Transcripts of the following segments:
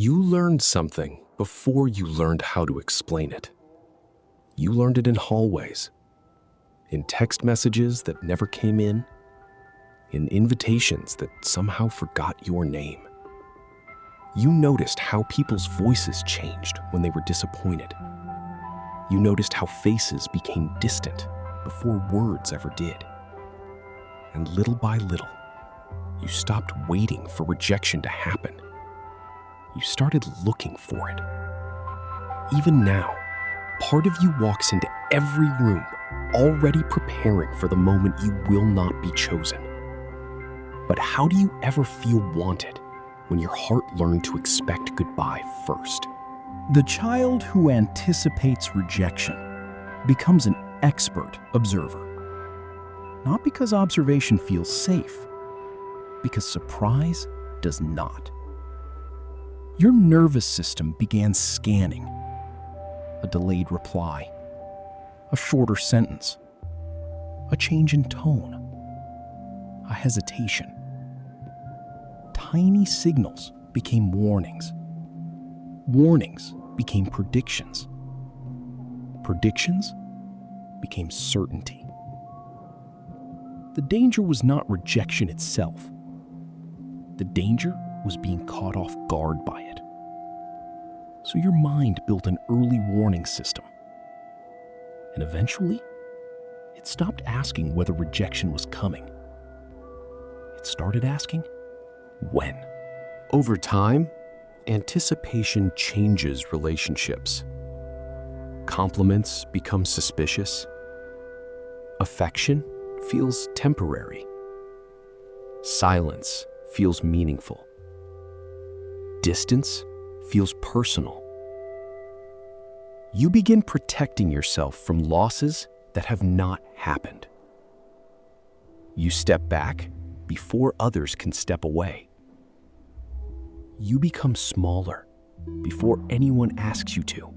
You learned something before you learned how to explain it. You learned it in hallways, in text messages that never came in invitations that somehow forgot your name. You noticed how people's voices changed when they were disappointed. You noticed how faces became distant before words ever did. And little by little, you stopped waiting for rejection to happen. You started looking for it. Even now, part of you walks into every room already preparing for the moment you will not be chosen. But how do you ever feel wanted when your heart learned to expect goodbye first? The child who anticipates rejection becomes an expert observer. Not because observation feels safe, because surprise does not. Your nervous system began scanning. A delayed reply, a shorter sentence, a change in tone, a hesitation. Tiny signals became warnings. Warnings became predictions. Predictions became certainty. The danger was not rejection itself. The danger was being caught off guard by it. So your mind built an early warning system. And eventually, it stopped asking whether rejection was coming. It started asking, when? Over time, anticipation changes relationships. Compliments become suspicious. Affection feels temporary. Silence feels meaningful. Distance feels personal. You begin protecting yourself from losses that have not happened. You step back before others can step away. You become smaller before anyone asks you to.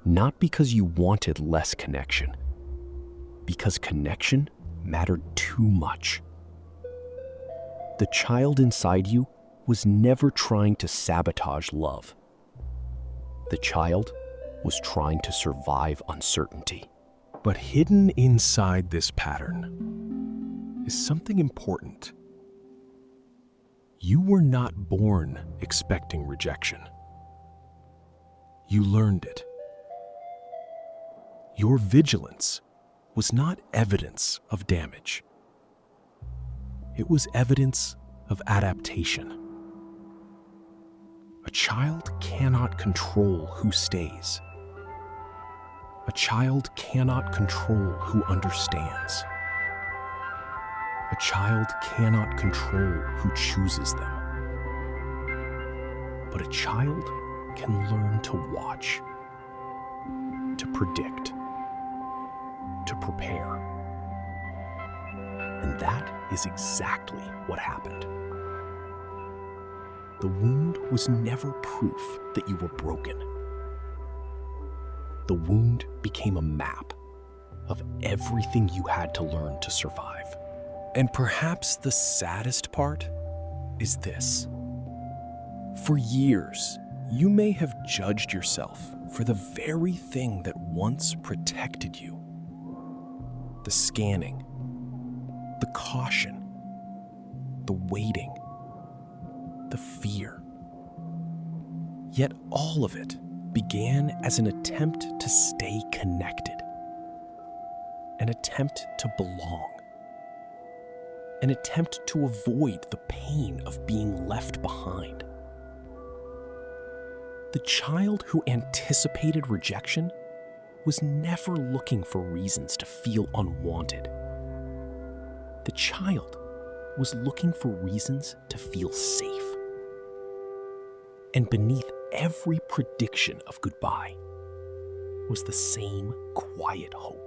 Not because you wanted less connection, because connection mattered too much. The child inside you was never trying to sabotage love. The child was trying to survive uncertainty. But hidden inside this pattern is something important. You were not born expecting rejection. You learned it. Your vigilance was not evidence of damage. It was evidence of adaptation. A child cannot control who stays. A child cannot control who understands. A child cannot control who chooses them. But a child can learn to watch, to predict, to prepare. And that is exactly what happened. The wound was never proof that you were broken. The wound became a map of everything you had to learn to survive. And perhaps the saddest part is this. For years, you may have judged yourself for the very thing that once protected you. The scanning, the caution, the waiting, the fear. Yet all of it began as an attempt to stay connected, an attempt to belong, an attempt to avoid the pain of being left behind. The child who anticipated rejection was never looking for reasons to feel unwanted. The child was looking for reasons to feel safe. And beneath every prediction of goodbye was the same quiet hope.